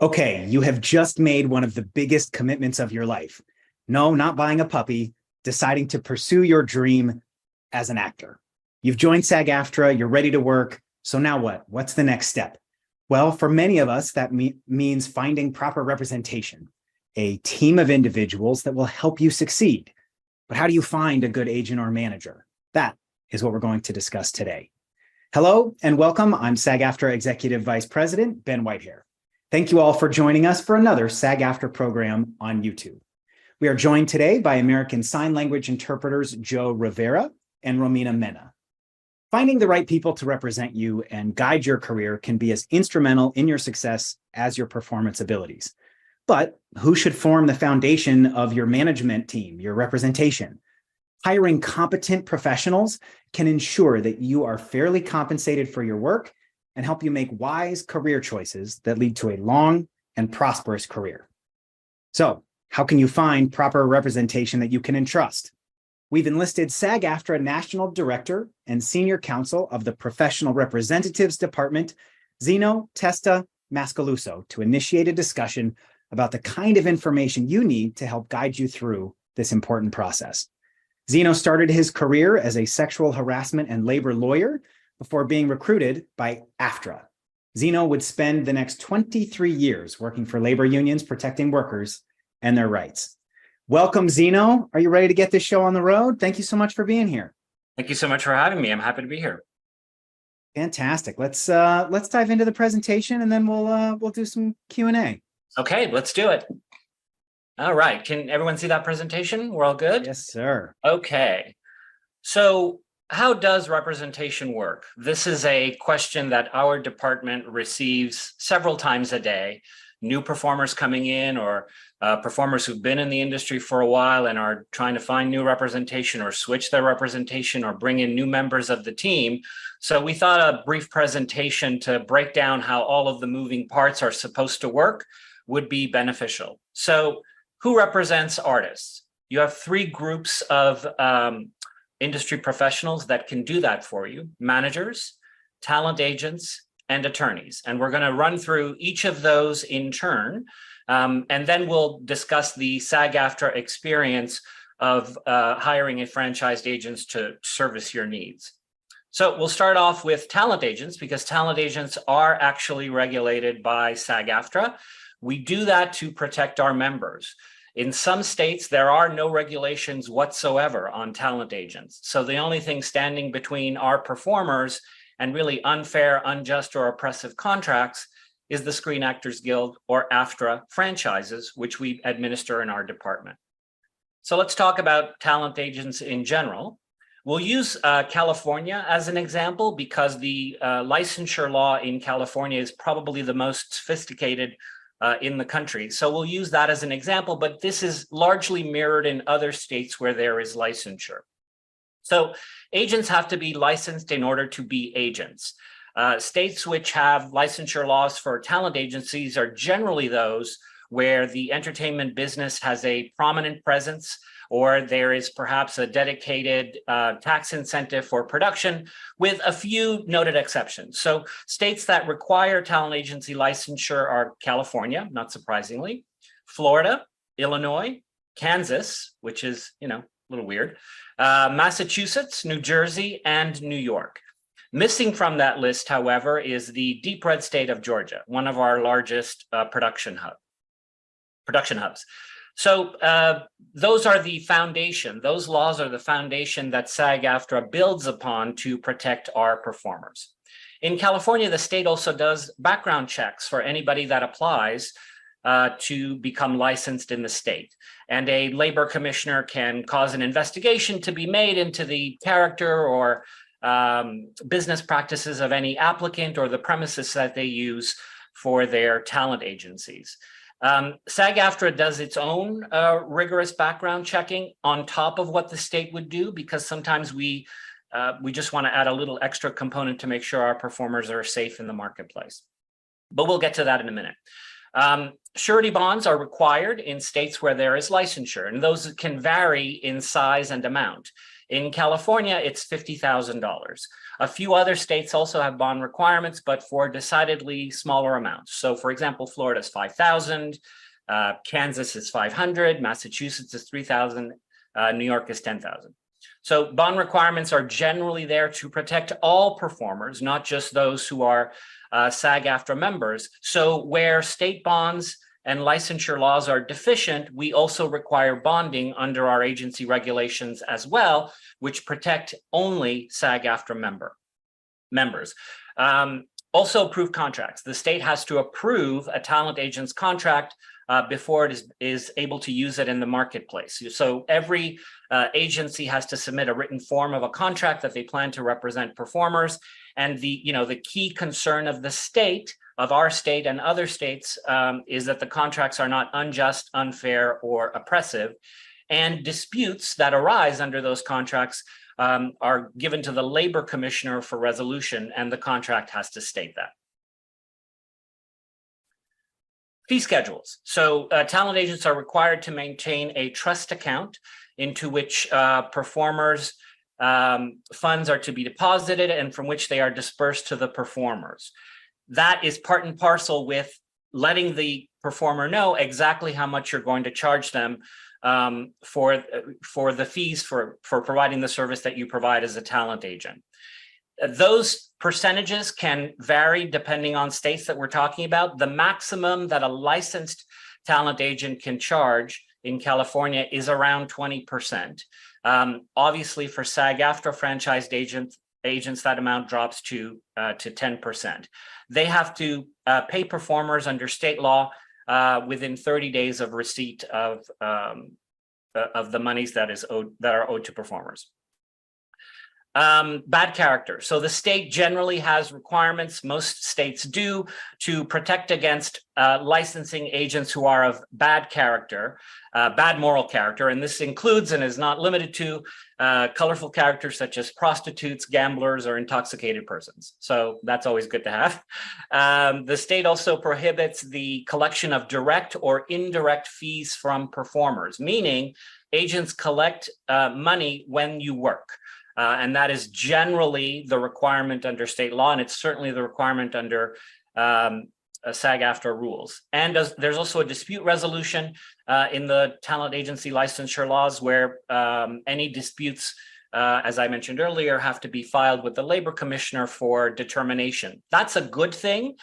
Okay, you have just made one of the biggest commitments of your life. No, not buying a puppy, deciding to pursue your dream as an actor. You've joined SAG-AFTRA, you're ready to work. So now what? What's the next step? Well, for many of us, that means finding proper representation, a team of individuals that will help you succeed. But how do you find a good agent or manager? That is what we're going to discuss today. Hello and welcome. I'm SAG-AFTRA Executive Vice President, Ben Whitehair. Thank you all for joining us for another SAG-AFTRA program on YouTube. We are joined today by American Sign Language interpreters Joe Rivera and Romina Mena. Finding the right people to represent you and guide your career can be as instrumental in your success as your performance abilities. But who should form the foundation of your management team, your representation? Hiring competent professionals can ensure that you are fairly compensated for your work and help you make wise career choices that lead to a long and prosperous career. So, how can you find proper representation that you can entrust? We've enlisted SAG-AFTRA National Director and Senior Counsel of the Professional Representatives Department, Zino Testa-Macaluso, to initiate a discussion about the kind of information you need to help guide you through this important process. Zino started his career as a sexual harassment and labor lawyer before being recruited by AFTRA. Zino would spend the next 23 years working for labor unions protecting workers and their rights. Welcome, Zino. Are you ready to get this show on the road? Thank you so much for being here. Thank you so much for having me. I'm happy to be here. Fantastic. Let's dive into the presentation and then we'll do some Q&A. Okay, let's do it. All right. Can everyone see that presentation? We're all good? Yes, sir. Okay. So how does representation work? This is a question that our department receives several times a day. New performers coming in or performers who've been in the industry for a while and are trying to find new representation or switch their representation or bring in new members of the team. So we thought a brief presentation to break down how all of the moving parts are supposed to work would be beneficial. So who represents artists? You have three groups of industry professionals that can do that for you: managers, talent agents, and attorneys. And we're going to run through each of those in turn. And then we'll discuss the SAG-AFTRA experience of hiring a franchised agent to service your needs. So we'll start off with talent agents, because talent agents are actually regulated by SAG-AFTRA. We do that to protect our members. In some states, there are no regulations whatsoever on talent agents. So the only thing standing between our performers and really unfair, unjust, or oppressive contracts is the Screen Actors Guild, or AFTRA, franchises, which we administer in our department. So let's talk about talent agents in general. We'll use California as an example because the licensure law in California is probably the most sophisticated in the country. So we'll use that as an example, but this is largely mirrored in other states where there is licensure. So agents have to be licensed in order to be agents. States which have licensure laws for talent agencies are generally those where the entertainment business has a prominent presence, or there is perhaps a dedicated tax incentive for production, with a few noted exceptions. So states that require talent agency licensure are California, not surprisingly, Florida, Illinois, Kansas, which is, a little weird, Massachusetts, New Jersey, and New York. Missing from that list, however, is the deep red state of Georgia, one of our largest production hubs. So those are the foundation. Those laws are the foundation that SAG-AFTRA builds upon to protect our performers. In California, the state also does background checks for anybody that applies to become licensed in the state. And a labor commissioner can cause an investigation to be made into the character or business practices of any applicant or the premises that they use for their talent agencies. SAG-AFTRA does its own rigorous background checking on top of what the state would do, because sometimes we just want to add a little extra component to make sure our performers are safe in the marketplace. But we'll get to that in a minute. Surety bonds are required in states where there is licensure, and those can vary in size and amount. In California, it's $50,000. A few other states also have bond requirements, but for decidedly smaller amounts. So for example, Florida is 5,000, Kansas is 500, Massachusetts is 3,000, New York is 10,000. So bond requirements are generally there to protect all performers, not just those who are SAG-AFTRA members. So where state bonds and licensure laws are deficient, we also require bonding under our agency regulations as well, which protect only SAG-AFTRA members. Also approved contracts. The state has to approve a talent agent's contract before it is able to use it in the marketplace. So every agency has to submit a written form of a contract that they plan to represent performers. And the key concern of the state, of our state and other states, is that the contracts are not unjust, unfair, or oppressive. And disputes that arise under those contracts are given to the labor commissioner for resolution, and the contract has to state that. Fee schedules. So talent agents are required to maintain a trust account into which performers' funds are to be deposited and from which they are dispersed to the performers. That is part and parcel with letting the performer know exactly how much you're going to charge them for the fees for providing the service that you provide as a talent agent. Those percentages can vary depending on states that we're talking about. The maximum that a licensed talent agent can charge in California is around 20%. Obviously, for SAG-AFTRA franchised agents, that amount drops to 10%. They have to pay performers under state law within 30 days of receipt of the monies that are owed to performers. Bad character. So the state generally has requirements, most states do, to protect against licensing agents who are of bad character, bad moral character, and this includes and is not limited to colorful characters such as prostitutes, gamblers, or intoxicated persons. So that's always good to have. The state also prohibits the collection of direct or indirect fees from performers, meaning agents collect money when you work. And that is generally the requirement under state law, and it's certainly the requirement under SAG-AFTRA rules. And there's also a dispute resolution in the talent agency licensure laws where any disputes, as I mentioned earlier, have to be filed with the labor commissioner for determination. That's a good thing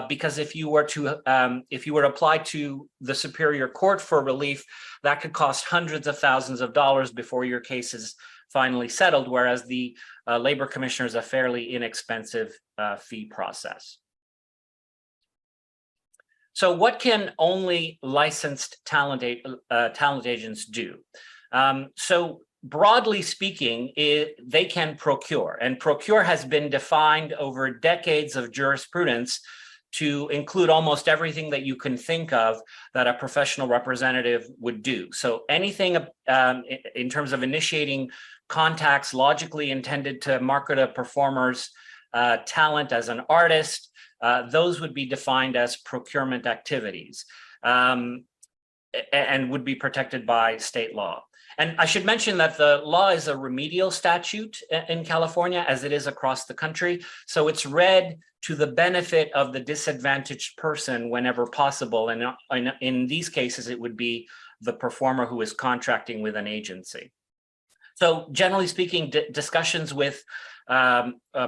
because if you were to apply to the Superior Court for relief, that could cost hundreds of thousands of dollars before your case is finally settled, whereas the labor commissioner is a fairly inexpensive fee process. So what can only licensed talent agents do? So broadly speaking, they can procure, and procure has been defined over decades of jurisprudence to include almost everything that you can think of that a professional representative would do. So anything in terms of initiating contacts logically intended to market a performer's talent as an artist, those would be defined as procurement activities and would be protected by state law. And I should mention that the law is a remedial statute in California, as it is across the country. So it's read to the benefit of the disadvantaged person whenever possible. And in these cases, it would be the performer who is contracting with an agency. So generally speaking, discussions with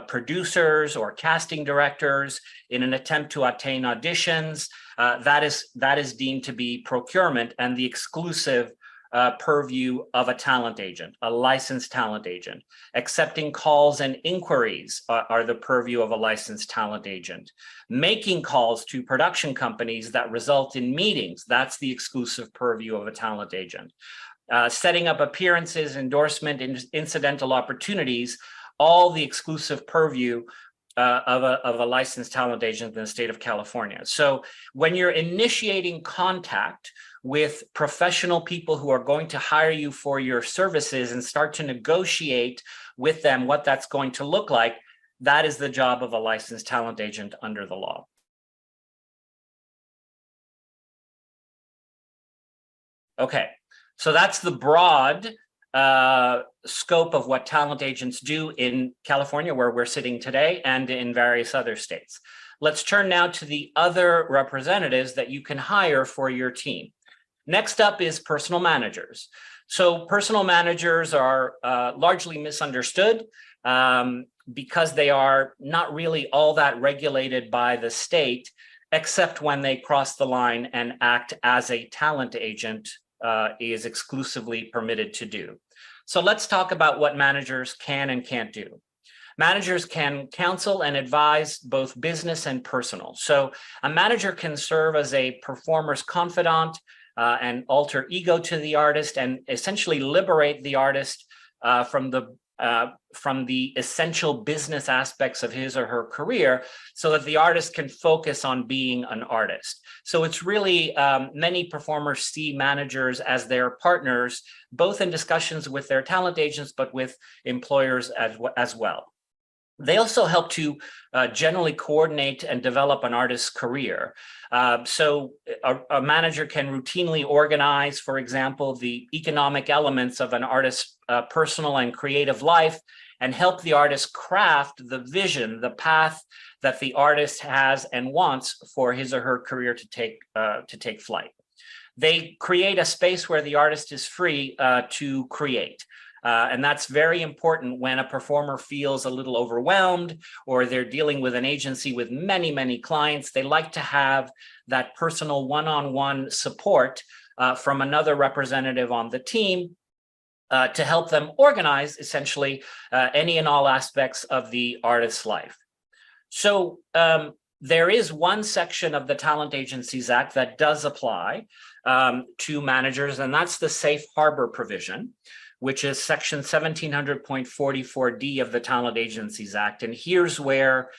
producers or casting directors in an attempt to obtain auditions, that is deemed to be procurement and the exclusive purview of a talent agent, a licensed talent agent. Accepting calls and inquiries are the purview of a licensed talent agent. Making calls to production companies that result in meetings, that's the exclusive purview of a talent agent. Setting up appearances, endorsement, incidental opportunities, all the exclusive purview of a licensed talent agent in the state of California. So when you're initiating contact with professional people who are going to hire you for your services and start to negotiate with them what that's going to look like, that is the job of a licensed talent agent under the law. Okay, so that's the broad scope of what talent agents do in California, where we're sitting today, and in various other states. Let's turn now to the other representatives that you can hire for your team. Next up is personal managers. So personal managers are largely misunderstood because they are not really all that regulated by the state, except when they cross the line and act as a talent agent is exclusively permitted to do. So let's talk about what managers can and can't do. Managers can counsel and advise both business and personal. So a manager can serve as a performer's confidant and alter ego to the artist, and essentially liberate the artist from the essential business aspects of his or her career, so that the artist can focus on being an artist. So it's really, many performers see managers as their partners, both in discussions with their talent agents, but with employers as well. They also help to generally coordinate and develop an artist's career. So a manager can routinely organize, for example, the economic elements of an artist's personal and creative life, and help the artist craft the vision, the path that the artist has and wants for his or her career to take flight. They create a space where the artist is free to create. And that's very important when a performer feels a little overwhelmed, or they're dealing with an agency with many, many clients. They like to have that personal one-on-one support from another representative on the team to help them organize essentially any and all aspects of the artist's life. So there is one section of the Talent Agencies Act that does apply to managers, and that's the safe harbor provision, which is section 1700.44D of the Talent Agencies Act. And here's where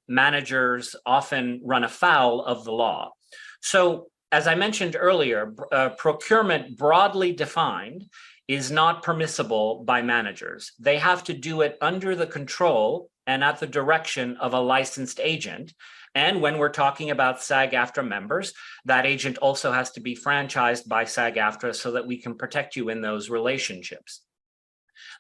managers often run afoul of the law. So as I mentioned earlier, procurement broadly defined is not permissible by managers. They have to do it under the control and at the direction of a licensed agent. And when we're talking about SAG-AFTRA members, that agent also has to be franchised by SAG-AFTRA so that we can protect you in those relationships.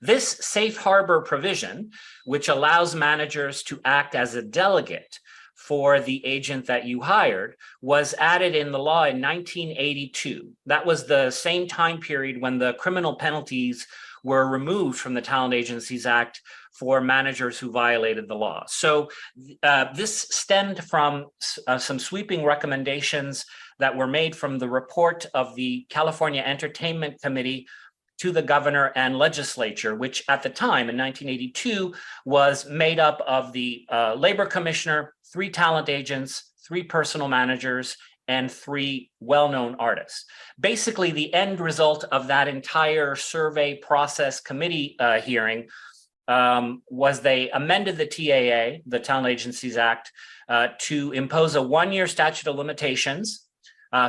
This safe harbor provision, which allows managers to act as a delegate for the agent that you hired, was added in the law in 1982. That was the same time period when the criminal penalties were removed from the Talent Agencies Act for managers who violated the law. So this stemmed from some sweeping recommendations that were made from the report of the California Entertainment Committee to the governor and legislature, which at the time in 1982 was made up of the labor commissioner, 3 talent agents, 3 personal managers, and 3 well-known artists. Basically, the end result of that entire survey process committee hearing was they amended the TAA, the Talent Agencies Act, to impose a 1-year statute of limitations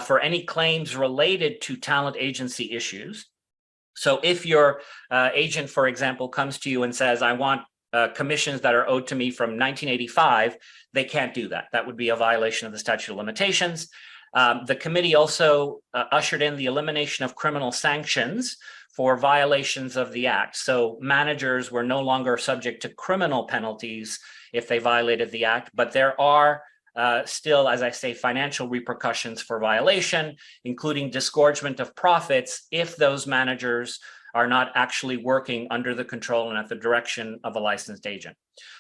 for any claims related to talent agency issues. So if your agent, for example, comes to you and says, I want commissions that are owed to me from 1985, they can't do that. That would be a violation of the statute of limitations. The committee also ushered in the elimination of criminal sanctions for violations of the act. So managers were no longer subject to criminal penalties if they violated the act, but there are still, as I say, financial repercussions for violation, including disgorgement of profits if those managers are not actually working under the control and at the direction of a licensed agent.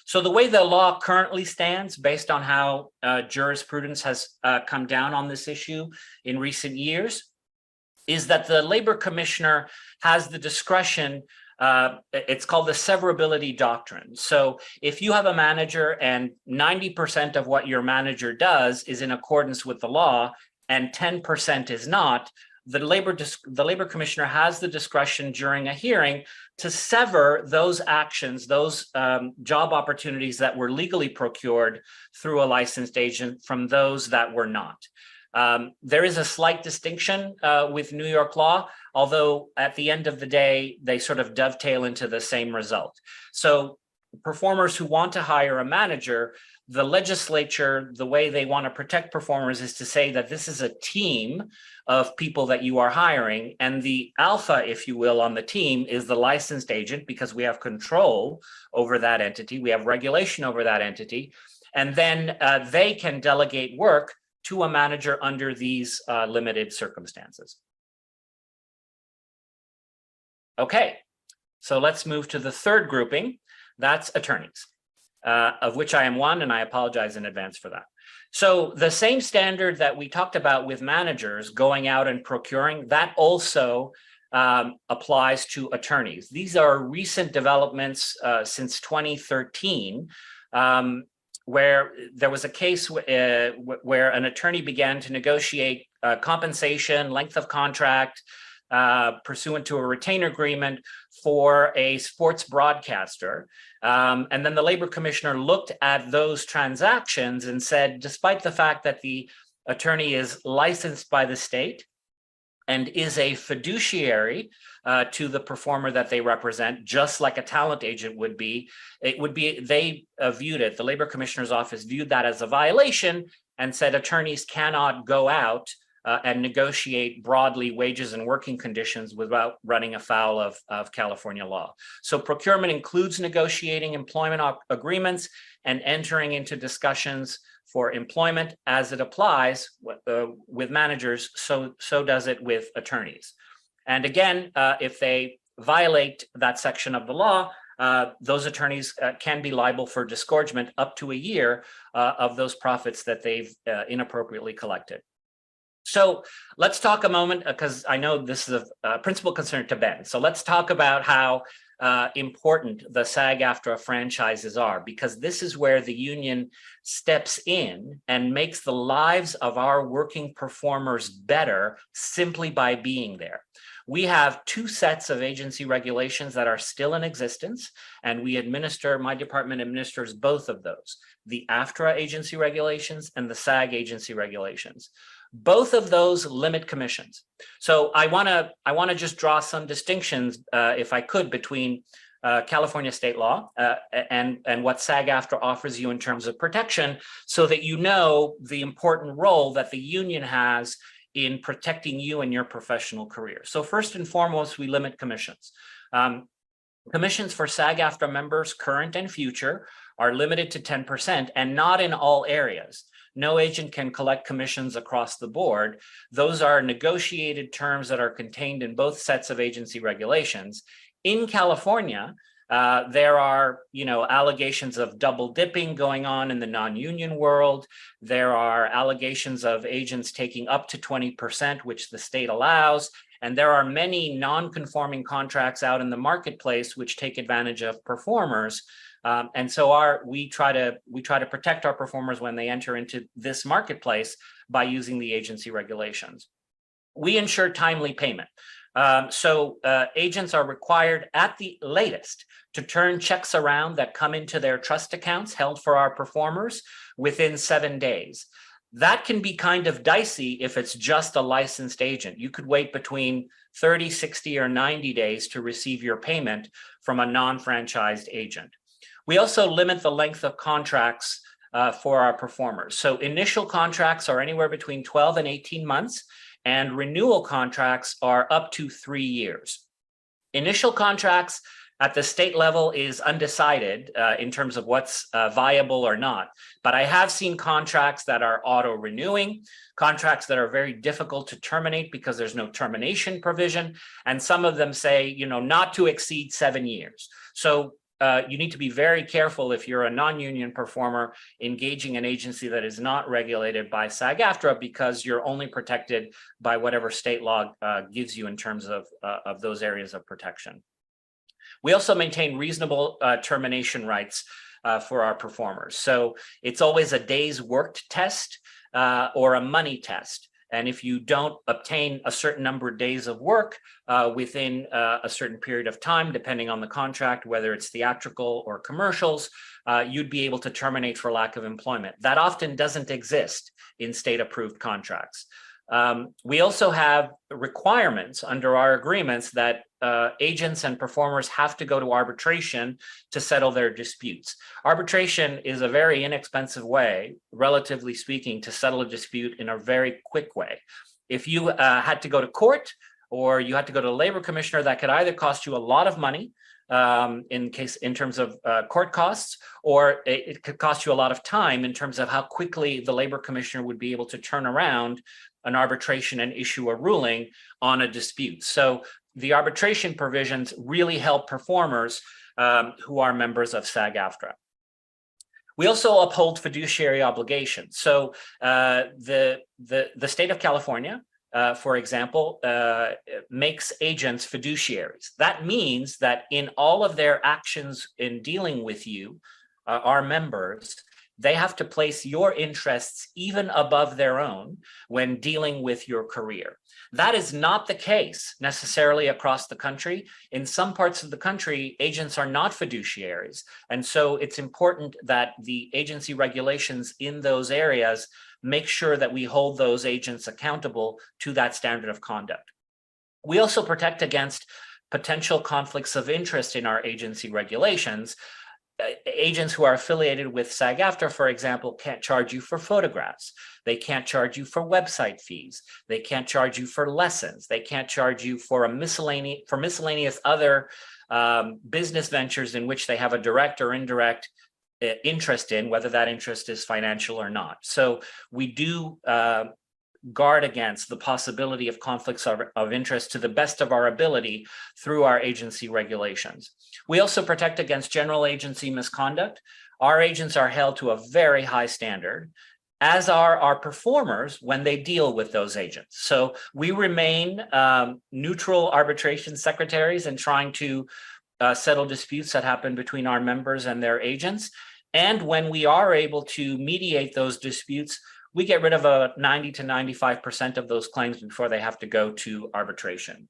So the way the law currently stands, based on how jurisprudence has come down on this issue in recent years, is that the labor commissioner has the discretion. It's called the severability doctrine. So if you have a manager and 90% of what your manager does is in accordance with the law and 10% is not, the labor commissioner has the discretion during a hearing to sever those actions, those job opportunities that were legally procured through a licensed agent from those that were not. There is a slight distinction with New York law, although at the end of the day, they sort of dovetail into the same result. So performers who want to hire a manager, the legislature, the way they want to protect performers is to say that this is a team of people that you are hiring, and the alpha, if you will, on the team is the licensed agent, because we have control over that entity, we have regulation over that entity, and then they can delegate work to a manager under these limited circumstances. Okay, so let's move to the third grouping. That's attorneys, of which I am one, and I apologize in advance for that. So the same standard that we talked about with managers going out and procuring, that also applies to attorneys. These are recent developments since 2013, where there was a case where an attorney began to negotiate compensation, length of contract, pursuant to a retainer agreement for a sports broadcaster. And then the labor commissioner looked at those transactions and said, despite the fact that the attorney is licensed by the state and is a fiduciary to the performer that they represent, just like a talent agent would be, they viewed it, the labor commissioner's office viewed that as a violation and said attorneys cannot go out and negotiate broadly wages and working conditions without running afoul of California law. So procurement includes negotiating employment agreements and entering into discussions for employment as it applies with managers, so does it with attorneys. And again, if they violate that section of the law, those attorneys can be liable for disgorgement up to a year of those profits that they've inappropriately collected. So let's talk a moment, because I know this is a principal concern to Ben. So let's talk about how important the SAG-AFTRA franchises are, because this is where the union steps in and makes the lives of our working performers better simply by being there. We have two sets of agency regulations that are still in existence, and my department administers both of those, the AFTRA agency regulations and the SAG agency regulations. Both of those limit commissions. So I want to just draw some distinctions, if I could, between California state law and what SAG-AFTRA offers you in terms of protection, so that you know the important role that the union has in protecting you and your professional career. So first and foremost, we limit commissions. Commissions for SAG-AFTRA members, current and future, are limited to 10% and not in all areas. No agent can collect commissions across the board. Those are negotiated terms that are contained in both sets of agency regulations. In California, there are, allegations of double dipping going on in the non-union world. There are allegations of agents taking up to 20%, which the state allows. And there are many non-conforming contracts out in the marketplace which take advantage of performers. And so we try to protect our performers when they enter into this marketplace by using the agency regulations. We ensure timely payment. So agents are required at the latest to turn checks around that come into their trust accounts held for our performers within 7 days. That can be kind of dicey if it's just a licensed agent. You could wait between 30, 60, or 90 days to receive your payment from a non-franchised agent. We also limit the length of contracts for our performers. So initial contracts are anywhere between 12 and 18 months, and renewal contracts are up to 3 years. Initial contracts at the state level is undecided in terms of what's viable or not. But I have seen contracts that are auto-renewing, contracts that are very difficult to terminate because there's no termination provision. And some of them say, not to exceed 7 years. So you need to be very careful if you're a non-union performer engaging an agency that is not regulated by SAG-AFTRA, because you're only protected by whatever state law gives you in terms of those areas of protection. We also maintain reasonable termination rights for our performers. So it's always a day's worked test or a money test. And if you don't obtain a certain number of days of work within a certain period of time, depending on the contract, whether it's theatrical or commercials, you'd be able to terminate for lack of employment. That often doesn't exist in state-approved contracts. We also have requirements under our agreements that agents and performers have to go to arbitration to settle their disputes. Arbitration is a very inexpensive way, relatively speaking, to settle a dispute in a very quick way. If you had to go to court or you had to go to a labor commissioner, that could either cost you a lot of money in terms of court costs, or it could cost you a lot of time in terms of how quickly the labor commissioner would be able to turn around an arbitration and issue a ruling on a dispute. So the arbitration provisions really help performers who are members of SAG-AFTRA. We also uphold fiduciary obligations. So the state of California, for example, makes agents fiduciaries. That means that in all of their actions in dealing with you, our members, they have to place your interests even above their own when dealing with your career. That is not the case necessarily across the country. In some parts of the country, agents are not fiduciaries. And so it's important that the agency regulations in those areas make sure that we hold those agents accountable to that standard of conduct. We also protect against potential conflicts of interest in our agency regulations. Agents who are affiliated with SAG-AFTRA, for example, can't charge you for photographs. They can't charge you for website fees. They can't charge you for lessons. They can't charge you for miscellaneous other business ventures in which they have a direct or indirect interest in, whether that interest is financial or not. So we do guard against the possibility of conflicts of interest to the best of our ability through our agency regulations. We also protect against general agency misconduct. Our agents are held to a very high standard, as are our performers when they deal with those agents. So we remain neutral arbitration secretaries in trying to settle disputes that happen between our members and their agents. And when we are able to mediate those disputes, we get rid of 90 to 95% of those claims before they have to go to arbitration.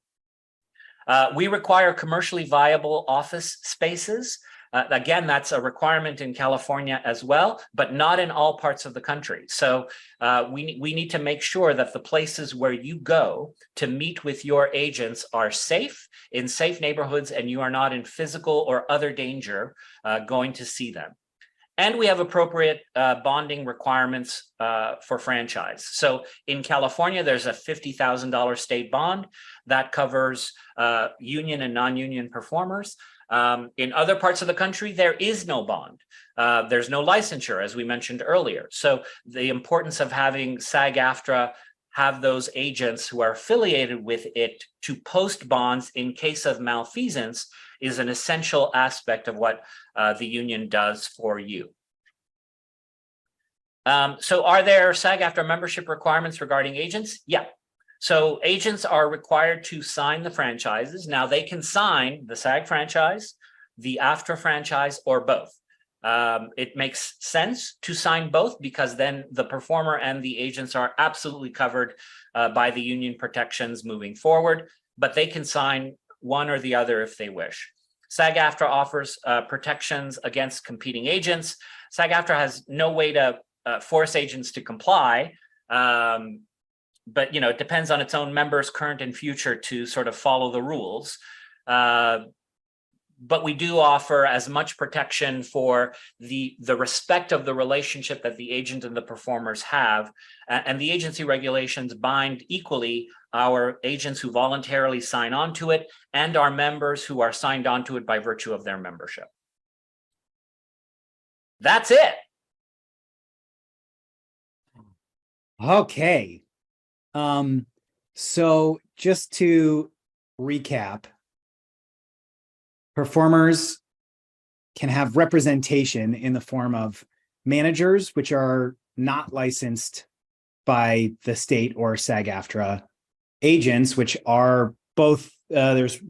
We require commercially viable office spaces. Again, that's a requirement in California as well, but not in all parts of the country. So we need to make sure that the places where you go to meet with your agents are safe, in safe neighborhoods, and you are not in physical or other danger going to see them. And we have appropriate bonding requirements for franchise. So in California, there's a $50,000 state bond that covers union and non-union performers. In other parts of the country, there is no bond. There's no licensure, as we mentioned earlier. So the importance of having SAG-AFTRA have those agents who are affiliated with it to post bonds in case of malfeasance is an essential aspect of what the union does for you. So are there SAG-AFTRA membership requirements regarding agents? Yeah. So agents are required to sign the franchises. Now they can sign the SAG franchise, the AFTRA franchise, or both. It makes sense to sign both because then the performer and the agents are absolutely covered by the union protections moving forward, but they can sign one or the other if they wish. SAG-AFTRA offers protections against competing agents. SAG-AFTRA has no way to force agents to comply, but it depends on its own members, current and future, to sort of follow the rules. But we do offer as much protection for the respect of the relationship that the agent and the performers have. And the agency regulations bind equally our agents who voluntarily sign on to it and our members who are signed on to it by virtue of their membership. That's it. Okay. So just to recap, performers can have representation in the form of managers, which are not licensed by the state or SAG-AFTRA, agents, which are both, there's,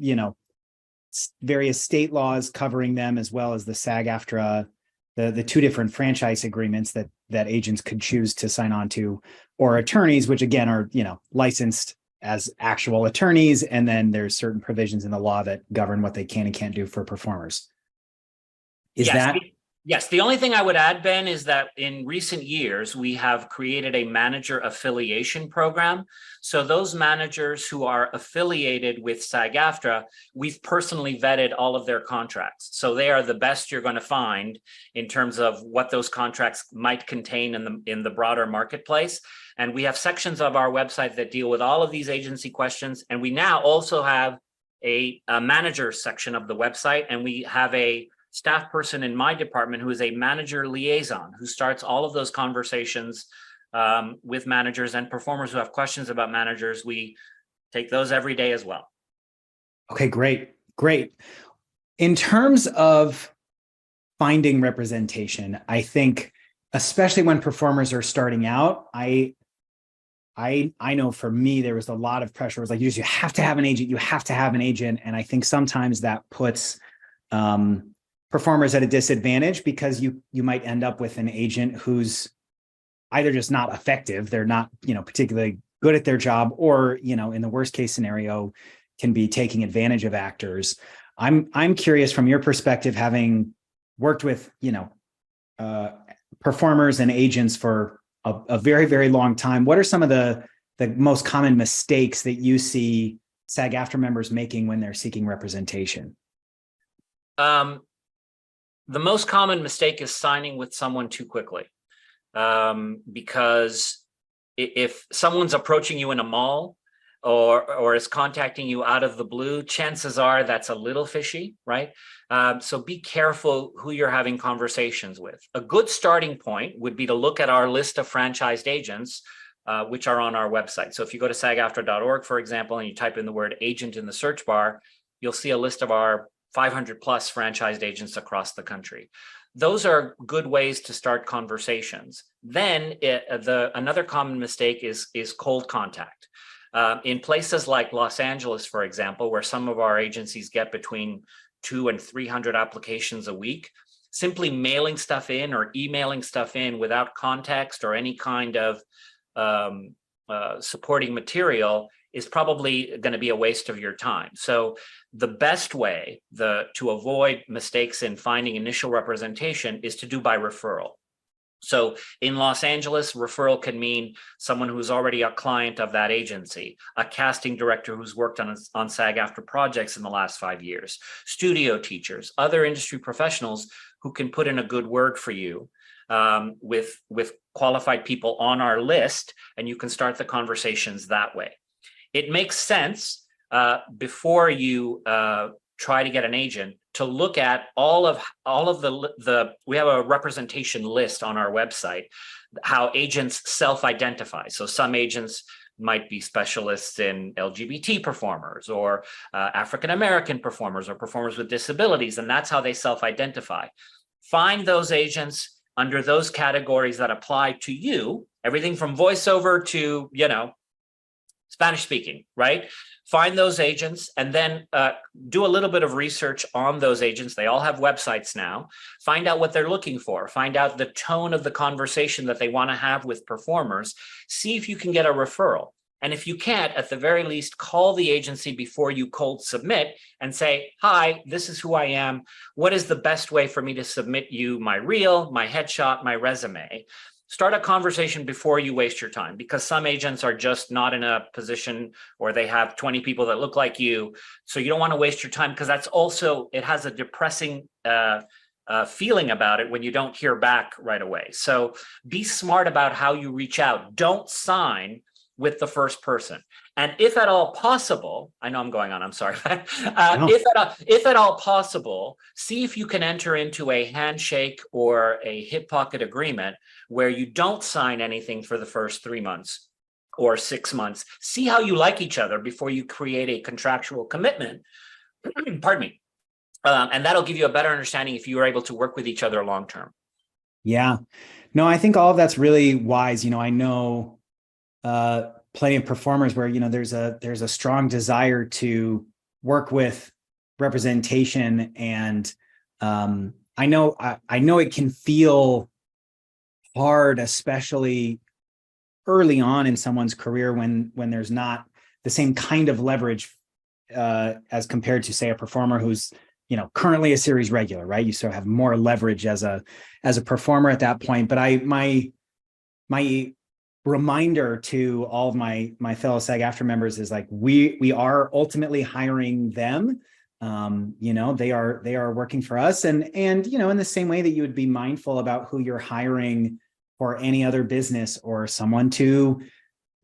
various state laws covering them, as well as the SAG-AFTRA, the two different franchise agreements that agents could choose to sign on to, or attorneys, which again are, licensed as actual attorneys. And then there's certain provisions in the law that govern what they can and can't do for performers. Is yes, that? Yes, the only thing I would add, Ben, is that in recent years, we have created a manager affiliation program. So those managers who are affiliated with SAG-AFTRA, we've personally vetted all of their contracts. So they are the best you're going to find in terms of what those contracts might contain in the broader marketplace. And we have sections of our website that deal with all of these agency questions. And we now also have a manager section of the website, and we have a staff person in my department who is a manager liaison who starts all of those conversations with managers and performers who have questions about managers. We take those every day as well. Okay, great. In terms of finding representation, I think, especially when performers are starting out, I know for me, there was a lot of pressure. It was like, you have to have an agent, you have to have an agent. And I think sometimes that puts performers at a disadvantage, because you might end up with an agent who's either just not effective, they're not, particularly good at their job, or, in the worst case scenario, can be taking advantage of actors. I'm curious from your perspective, having worked with, performers and agents for a very, very long time. What are some of the most common mistakes that you see SAG-AFTRA members making when they're seeking representation? The most common mistake is signing with someone too quickly, because if someone's approaching you in a mall or is contacting you out of the blue, chances are that's a little fishy, right? So be careful who you're having conversations with. A good starting point would be to look at our list of franchised agents, which are on our website. So if you go to sagaftra.org, for example, and you type in the word agent in the search bar, you'll see a list of our 500 plus franchised agents across the country. Those are good ways to start conversations. Then another common mistake is cold contact. In places like Los Angeles, for example, where some of our agencies get between 200 and 300 applications a week, simply mailing stuff in or emailing stuff in without context or any kind of supporting material is probably going to be a waste of your time. So the best way to avoid mistakes in finding initial representation is to do by referral. So in Los Angeles, referral can mean someone who's already a client of that agency, a casting director who's worked on SAG-AFTRA projects in the last 5 years, studio teachers, other industry professionals who can put in a good word for you with qualified people on our list, and you can start the conversations that way. It makes sense before you try to get an agent to look at all of the we have a representation list on our website, how agents self-identify. So some agents might be specialists in LGBT performers or African-American performers or performers with disabilities, and that's how they self-identify. Find those agents under those categories that apply to you, everything from voiceover to, Spanish speaking, right? Find those agents and then do a little bit of research on those agents. They all have websites now. Find out what they're looking for. Find out the tone of the conversation that they want to have with performers. See if you can get a referral. And if you can't, at the very least, call the agency before you cold submit and say, hi, this is who I am. What is the best way for me to submit you my reel, my headshot, my resume? Start a conversation before you waste your time, because some agents are just not in a position, or they have 20 people that look like you. So you don't want to waste your time, because that's also, it has a depressing feeling about it when you don't hear back right away. So be smart about how you reach out. Don't sign with the first person. And if at all possible, I know I'm going on, I'm sorry. No. If at all possible, see if you can enter into a handshake or a hip pocket agreement where you don't sign anything for the first 3 months or 6 months. See how you like each other before you create a contractual commitment. Pardon me. And that'll give you a better understanding if you are able to work with each other long term. Yeah. No, I think all of that's really wise. I know plenty of performers where, there's a strong desire to work with representation. And I know it can feel hard, especially early on in someone's career when there's not the same kind of leverage as compared to, say, a performer who's currently a series regular, right? You sort of have more leverage as a performer at that point. But my reminder to all of my fellow SAG-AFTRA members is like, we are ultimately hiring them. They are working for us, and in the same way that you would be mindful about who you're hiring for any other business, or someone to,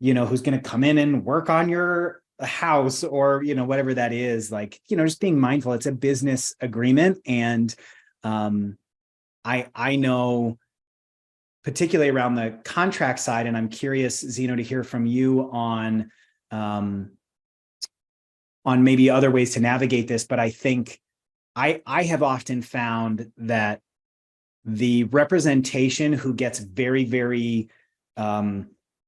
who's going to come in and work on your house, or whatever that is, like, just being mindful. It's a business agreement, and I know, particularly around the contract side, and I'm curious, Zino, to hear from you on maybe other ways to navigate this. But I think I have often found that the representation who gets very, very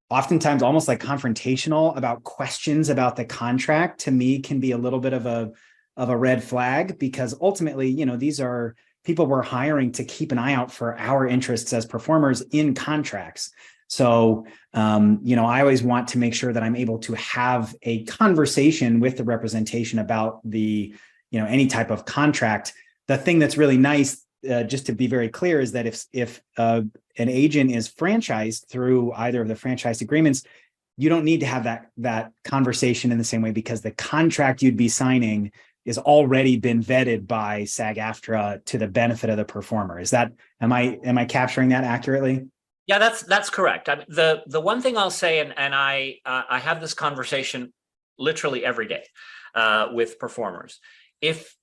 oftentimes almost like confrontational about questions about the contract, to me, can be a little bit of a red flag, because ultimately, these are people we're hiring to keep an eye out for our interests as performers in contracts. So, I always want to make sure that I'm able to have a conversation with the representation about the, any type of contract. The thing that's really nice, just to be very clear, is that if an agent is franchised through either of the franchise agreements, you don't need to have that conversation in the same way, because the contract you'd be signing is already been vetted by SAG-AFTRA to the benefit of the performer. Am I capturing that accurately? Yeah, that's correct. The one thing I'll say, and I have this conversation literally every day with performers. If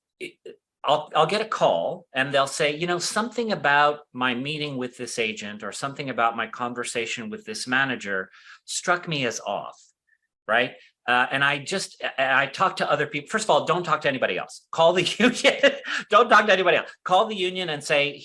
I'll get a call and they'll say, something about my meeting with this agent, or something about my conversation with this manager struck me as off, right? And I talk to other people. First of all, don't talk to anybody else. Call the union. Don't talk to anybody else. Call the union and say,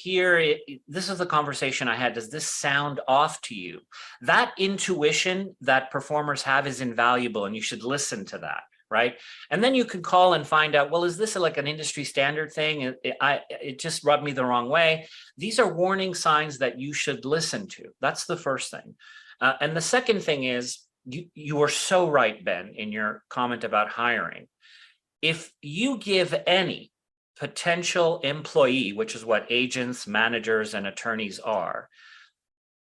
this is the conversation I had. Does this sound off to you? That intuition that performers have is invaluable, and you should listen to that, right? And then you can call and find out, well, is this like an industry standard thing? It just rubbed me the wrong way. These are warning signs that you should listen to. That's the first thing. And the second thing is, you are so right, Ben, in your comment about hiring. If you give any potential employee, which is what agents, managers, and attorneys are,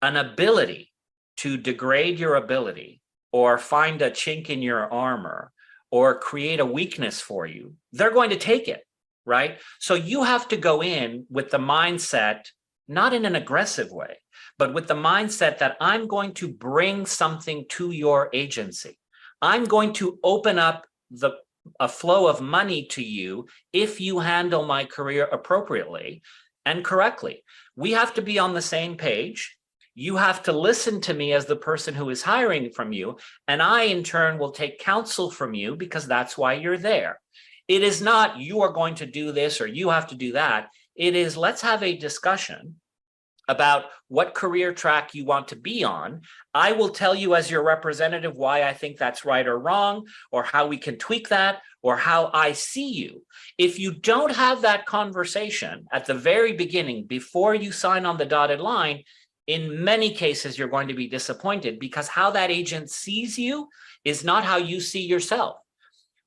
an ability to degrade your ability, or find a chink in your armor, or create a weakness for you, they're going to take it, right? So you have to go in with the mindset, not in an aggressive way, but with the mindset that I'm going to bring something to your agency. I'm going to open up a flow of money to you if you handle my career appropriately and correctly. We have to be on the same page. You have to listen to me as the person who is hiring from you, and I, in turn, will take counsel from you, because that's why you're there. It is not, you are going to do this or you have to do that. It is, let's have a discussion about what career track you want to be on. I will tell you as your representative why I think that's right or wrong, or how we can tweak that, or how I see you. If you don't have that conversation at the very beginning, before you sign on the dotted line, in many cases, you're going to be disappointed, because how that agent sees you is not how you see yourself.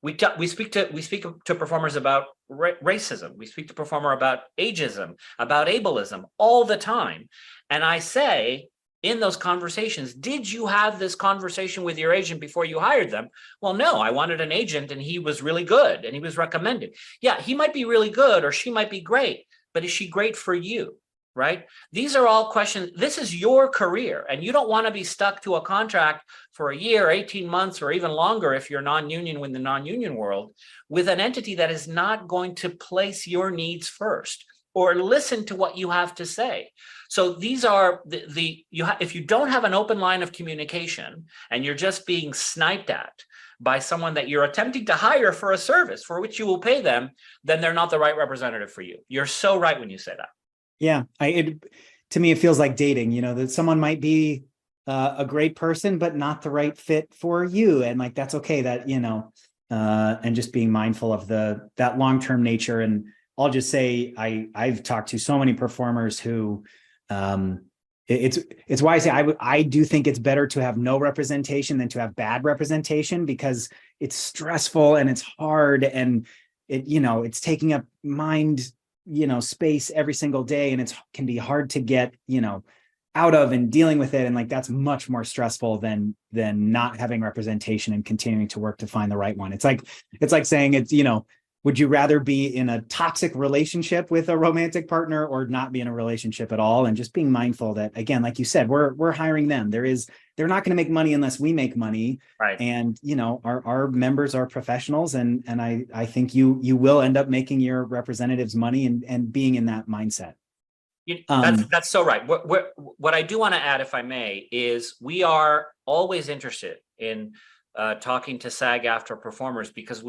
We speak to performers about racism. We speak to performer about ageism, about ableism all the time. And I say in those conversations, did you have this conversation with your agent before you hired them? Well, no, I wanted an agent and he was really good and he was recommended. Yeah, he might be really good or she might be great, but is she great for you? Right? These are all questions. This is your career, and you don't want to be stuck to a contract for a year, 18 months, or even longer if you're non-union in the non-union world, with an entity that is not going to place your needs first or listen to what you have to say. So these are if you don't have an open line of communication and you're just being sniped at by someone that you're attempting to hire for a service for which you will pay them, then they're not the right representative for you. You're so right when you say that. Yeah, to me, it feels like dating, that someone might be a great person, but not the right fit for you. And like, that's okay, that, and just being mindful of that long-term nature. And I'll just say, I've talked to so many performers who, it's why I say I do think it's better to have no representation than to have bad representation, because it's stressful and it's hard. And it's taking up mind, space every single day, and can be hard to get, out of and dealing with it. And like, that's much more stressful than not having representation and continuing to work to find the right one. It's like saying would you rather be in a toxic relationship with a romantic partner or not be in a relationship at all? And just being mindful that, again, like you said, we're hiring them. They're not going to make money unless we make money. Right. And, our members are professionals. And I think you will end up making your representatives money and being in that mindset. That's so right. What I do want to add, if I may, is we are always interested in talking to SAG-AFTRA performers, because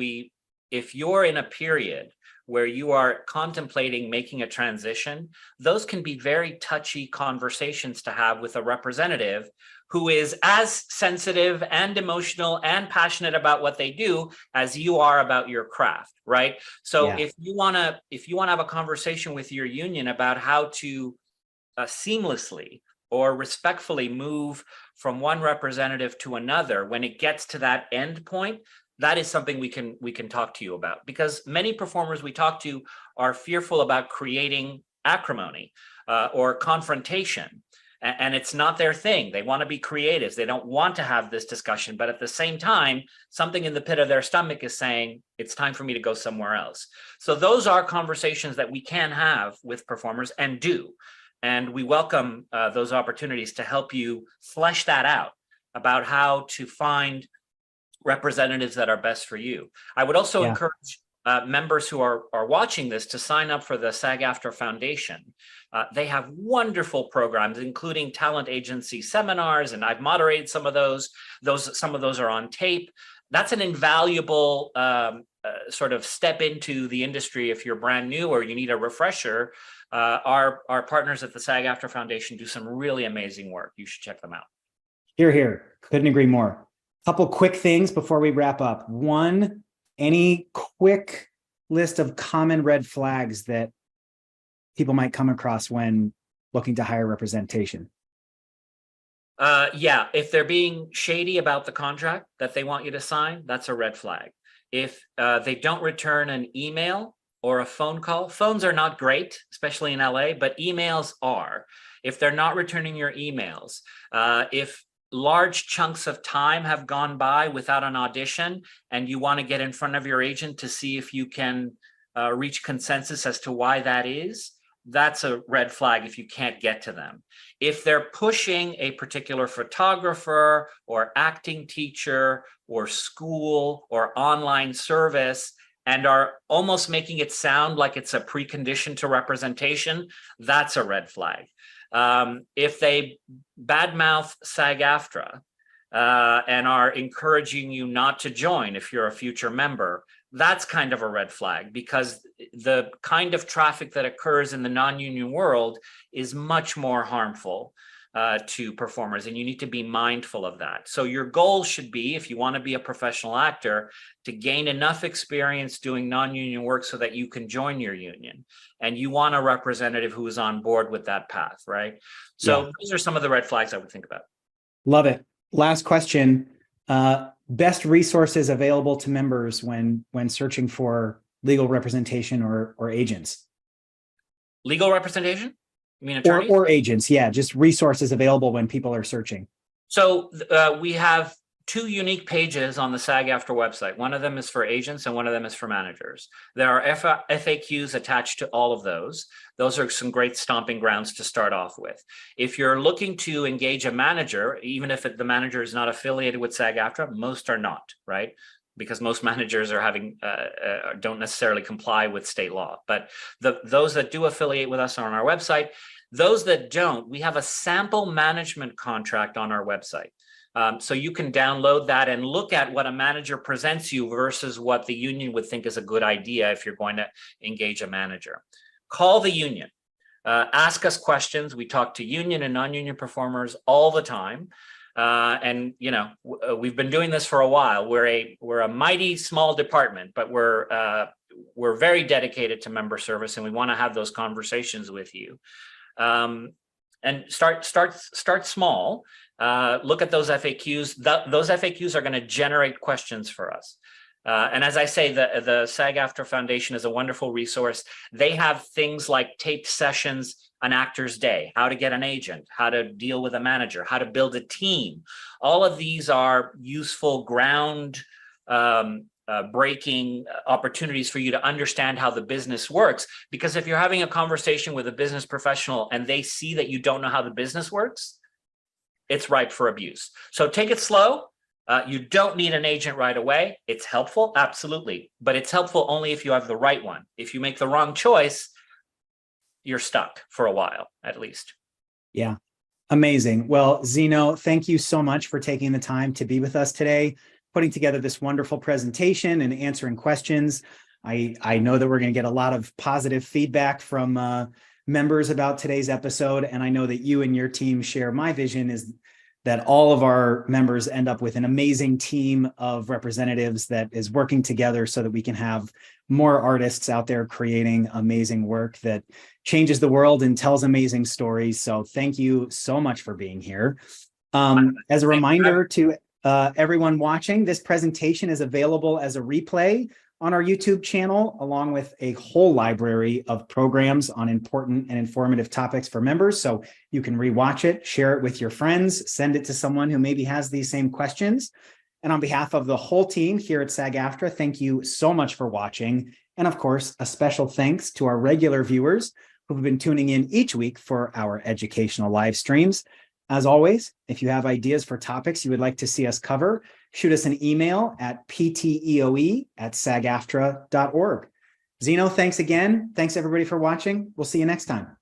if you're in a period where you are contemplating making a transition, those can be very touchy conversations to have with a representative who is as sensitive and emotional and passionate about what they do as you are about your craft, right? So if you want to have a conversation with your union about how to seamlessly or respectfully move from one representative to another, when it gets to that end point, that is something we can talk to you about, because many performers we talk to are fearful about creating acrimony or confrontation, and it's not their thing. They want to be creatives. They don't want to have this discussion, but at the same time, something in the pit of their stomach is saying, it's time for me to go somewhere else. So those are conversations that we can have with performers and do. And we welcome those opportunities to help you flesh that out about how to find representatives that are best for you. I would also encourage members who are watching this to sign up for the SAG After Foundation. They have wonderful programs, including talent agency seminars, and I've moderated some of those. Some of those are on tape. That's an invaluable sort of step into the industry if you're brand new or you need a refresher. Our partners at the SAG After Foundation do some really amazing work. You should check them out. Hear, hear. Couldn't agree more. Couple quick things before we wrap up. One, any quick list of common red flags that people might come across when looking to hire representation? If they're being shady about the contract that they want you to sign, that's a red flag. If they don't return an email or a phone call, phones are not great, especially in LA, but emails are. If they're not returning your emails, if large chunks of time have gone by without an audition and you want to get in front of your agent to see if you can reach consensus as to why that is, that's a red flag if you can't get to them. If they're pushing a particular photographer or acting teacher or school or online service and are almost making it sound like it's a precondition to representation, that's a red flag. If they badmouth SAG-AFTRA and are encouraging you not to join if you're a future member, that's kind of a red flag, because the kind of traffic that occurs in the non-union world is much more harmful to performers, and you need to be mindful of that. So your goal should be, if you want to be a professional actor, to gain enough experience doing non-union work so that you can join your union, and you want a representative who is on board with that path, right? So those are some of the red flags I would think about. Love it. Last question. Best resources available to members when searching for legal representation or agents? Legal representation? You mean attorneys? Or agents, yeah, just resources available when people are searching. So we have two unique pages on the SAG-AFTRA website. One of them is for agents and one of them is for managers. There are FAQs attached to all of those. Those are some great stomping grounds to start off with. If you're looking to engage a manager, even if the manager is not affiliated with SAG-AFTRA, most are not, right? Because most managers are don't necessarily comply with state law. But those that do affiliate with us are on our website. Those that don't, we have a sample management contract on our website. So you can download that and look at what a manager presents you versus what the union would think is a good idea if you're going to engage a manager. Call the union. Ask us questions. We talk to union and non-union performers all the time. And we've been doing this for a while. We're a mighty small department, but we're very dedicated to member service, and we want to have those conversations with you. And start small. Look at those FAQs. Those FAQs are going to generate questions for us. And as I say, the SAG-AFTRA Foundation is a wonderful resource. They have things like taped sessions, an actor's day, how to get an agent, how to deal with a manager, how to build a team. All of these are useful ground breaking opportunities for you to understand how the business works. Because if you're having a conversation with a business professional and they see that you don't know how the business works, it's ripe for abuse. So take it slow. You don't need an agent right away. It's helpful, absolutely, but it's helpful only if you have the right one. If you make the wrong choice, you're stuck for a while, at least. Yeah, amazing. Well, Zino, thank you so much for taking the time to be with us today, putting together this wonderful presentation and answering questions. I know that we're going to get a lot of positive feedback from members about today's episode, and I know that you and your team share my vision is that all of our members end up with an amazing team of representatives that is working together so that we can have more artists out there creating amazing work that changes the world and tells amazing stories. So thank you so much for being here. As a reminder to everyone watching, this presentation is available as a replay on our YouTube channel, along with a whole library of programs on important and informative topics for members. So you can rewatch it, share it with your friends, send it to someone who maybe has these same questions. And on behalf of the whole team here at SAG-AFTRA, thank you so much for watching. And of course, a special thanks to our regular viewers who've been tuning in each week for our educational live streams. As always, if you have ideas for topics you would like to see us cover, shoot us an email at pteoe@sagaftra.org. Zino, thanks again. Thanks everybody for watching. We'll see you next time.